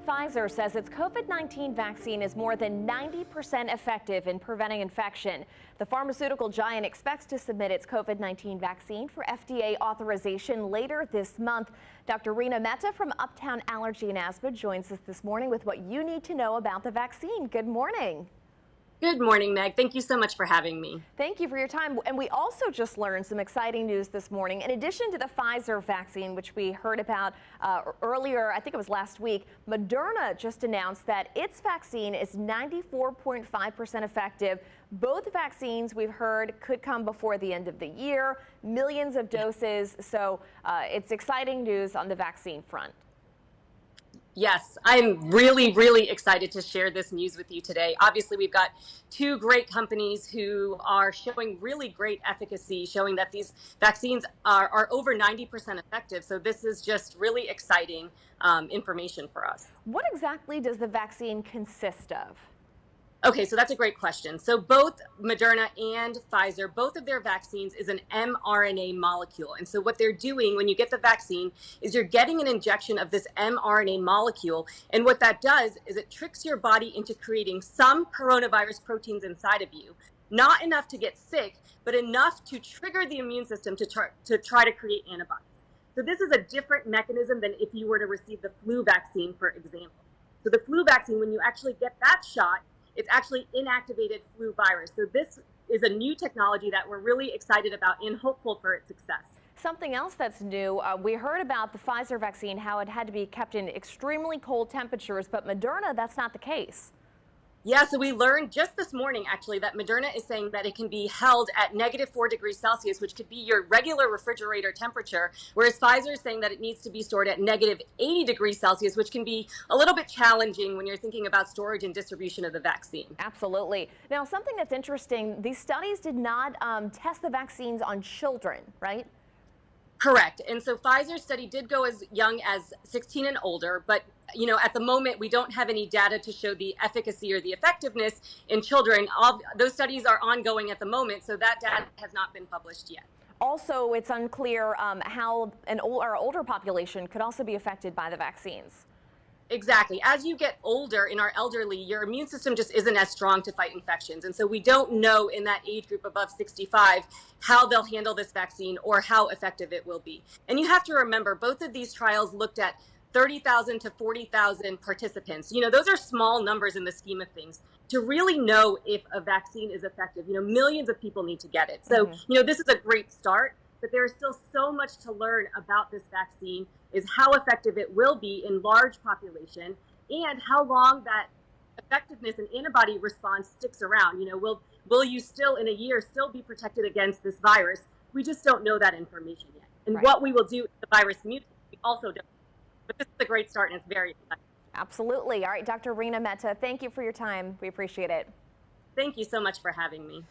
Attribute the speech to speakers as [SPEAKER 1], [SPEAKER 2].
[SPEAKER 1] Pfizer says its COVID-19 vaccine is more than 90% effective in preventing infection. The pharmaceutical giant expects to submit its COVID-19 vaccine for FDA authorization later this month. Dr. Reena Mehta from Uptown Allergy and Asthma joins us this morning with what you need to know about the vaccine. Good morning.
[SPEAKER 2] Good morning, Meg. Thank you so much for having me.
[SPEAKER 1] Thank you for your time. And we also just learned some exciting news this morning. In addition to the Pfizer vaccine, which we heard about earlier, I think it was last week, Moderna just announced that its vaccine is 94.5% effective. Both vaccines, we've heard, could come before the end of the year, millions of doses. So it's exciting news on the vaccine front.
[SPEAKER 2] Yes, I'm really excited to share this news with you today. Obviously, we've got two great companies who are showing really great efficacy, showing that these vaccines are over 90% effective. So this is just really exciting information for us.
[SPEAKER 1] What exactly does the vaccine consist of?
[SPEAKER 2] Okay, so that's a great question. So both Moderna and Pfizer, both of their vaccines is an mRNA molecule. And so what they're doing when you get the vaccine is you're getting an injection of this mRNA molecule. And what that does is it tricks your body into creating some coronavirus proteins inside of you. Not enough to get sick, but enough to trigger the immune system to try to create antibodies. So this is a different mechanism than if you were to receive the flu vaccine, for example. So the flu vaccine, when you actually get that shot, it's actually inactivated flu virus. So this is a new technology that we're really excited about and hopeful for its success.
[SPEAKER 1] Something else that's new, we heard about the Pfizer vaccine, how it had to be kept in extremely cold temperatures, but Moderna, that's not the case.
[SPEAKER 2] Yeah, so we learned just this morning, actually, that Moderna is saying that it can be held at -4 degrees Celsius, which could be your regular refrigerator temperature, whereas Pfizer is saying that it needs to be stored at -80 degrees Celsius, which can be a little bit challenging when you're thinking about storage and distribution of the vaccine.
[SPEAKER 1] Absolutely. Now, something that's interesting, these studies did not test the vaccines on children, right?
[SPEAKER 2] Correct. And so Pfizer's study did go as young as 16 and older, but at the moment we don't have any data to show the efficacy or the effectiveness in children. Those studies are ongoing at the moment, so that data has not been published yet.
[SPEAKER 1] Also, it's unclear how our older population could also be affected by the vaccines.
[SPEAKER 2] Exactly. As you get older in our elderly, your immune system just isn't as strong to fight infections. And so we don't know in that age group above 65 how they'll handle this vaccine or how effective it will be. And you have to remember, both of these trials looked at 30,000 to 40,000 participants. Those are small numbers in the scheme of things. To really know if a vaccine is effective, millions of people need to get it. So, this is a great start. But there is still so much to learn about this vaccine, is how effective it will be in large population and how long that effectiveness and antibody response sticks around. Will you still in a year still be protected against this virus? We just don't know that information yet. And what we will do if the virus mutates, we also don't. But this is a great start and it's very exciting.
[SPEAKER 1] Absolutely. All right, Dr. Reena Mehta, thank you for your time. We appreciate it.
[SPEAKER 2] Thank you so much for having me.